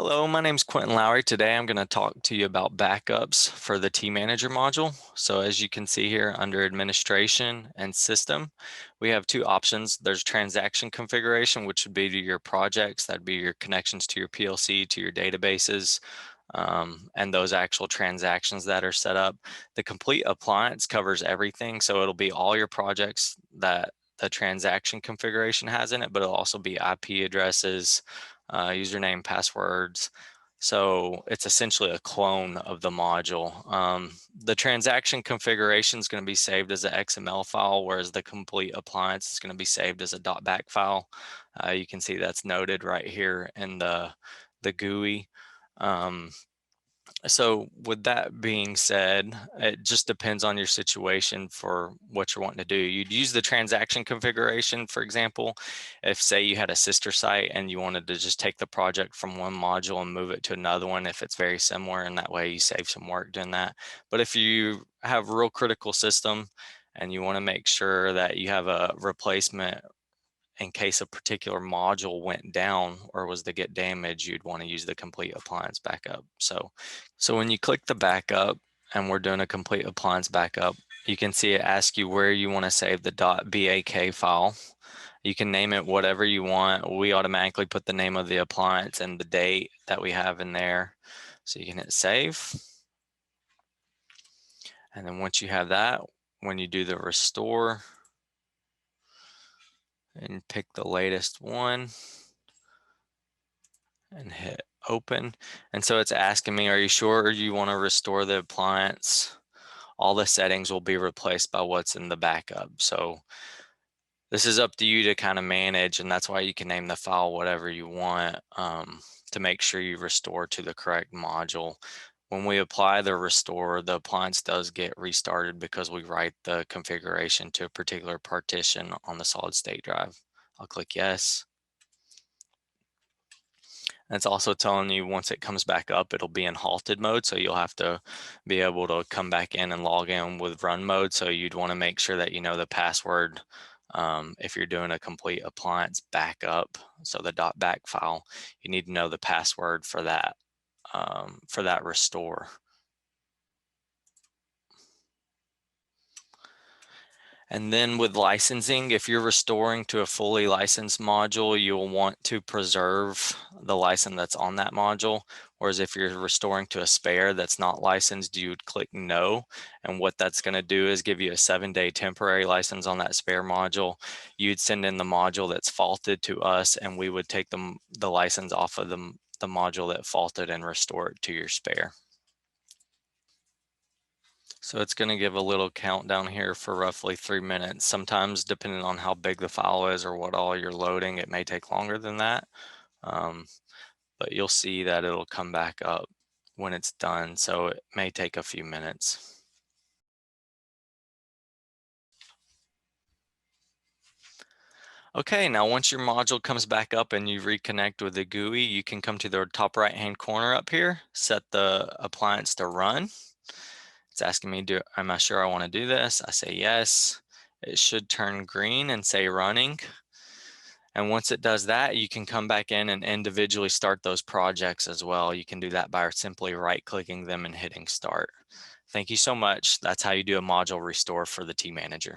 Hello, my name is Quentin Lowry. Today I'm going to talk to you about backups for the tManager module. So as you can see here under Administration and System, we have two options. There's transaction configuration, which would be to your projects. That'd be your connections to your PLC, to your databases, and those actual transactions that are set up. The complete appliance covers everything. So it'll be all your projects that the transaction configuration has in it, but it'll also be IP addresses, username, passwords. So it's essentially a clone of the module. The transaction configuration is going to be saved as an XML file, whereas the complete appliance is going to be saved as a .back file. You can see that's noted right here in the GUI. So with that being said, it just depends on your situation for what you're wanting to do. You'd use the transaction configuration, for example, if say you had a sister site and you wanted to just take the project from one module and move it to another one if it's very similar, and that way you save some work doing that. But if you have a real critical system and you want to make sure that you have a replacement in case a particular module went down or was to get damaged, you'd want to use the complete appliance backup. So when you click the backup and we're doing a complete appliance backup, you can see it asks you where you want to save the .bak file. You can name it whatever you want. We automatically put the name of the appliance and the date that we have in there. So you can hit save. And then once you have that, when you do the restore, and pick the latest one and hit open. And so it's asking me, are you sure you want to restore the appliance? All the settings will be replaced by what's in the backup. So this is up to you to kind of manage, and that's why you can name the file whatever you want to make sure you restore to the correct module. When we apply the restore, the appliance does get restarted because we write the configuration to a particular partition on the solid state drive. I'll click yes. And it's also telling you once it comes back up, it'll be in halted mode. So you'll have to be able to come back in and log in with run mode. So you'd want to make sure that you know the password if you're doing a complete appliance backup. So the .back file, you need to know the password for that restore. And then with licensing, if you're restoring to a fully licensed module, you'll want to preserve the license that's on that module. Whereas if you're restoring to a spare that's not licensed, you would click no. And what that's going to do is give you a 7-day temporary license on that spare module. You'd send in the module that's faulted to us, and we would take the license off of the module that faulted and restore it to your spare. So it's going to give a little countdown here for roughly 3 minutes. Sometimes, depending on how big the file is or what all you're loading, it may take longer than that. But you'll see that it'll come back up when it's done. So it may take a few minutes. Okay, now once your module comes back up and you reconnect with the GUI, you can come to the top right-hand corner up here, set the appliance to run. It's asking me, am I sure I want to do this? I say yes. It should turn green and say running. And once it does that, you can come back in and individually start those projects as well. You can do that by simply right-clicking them and hitting start. Thank you so much. That's how you do a module restore for the tManager.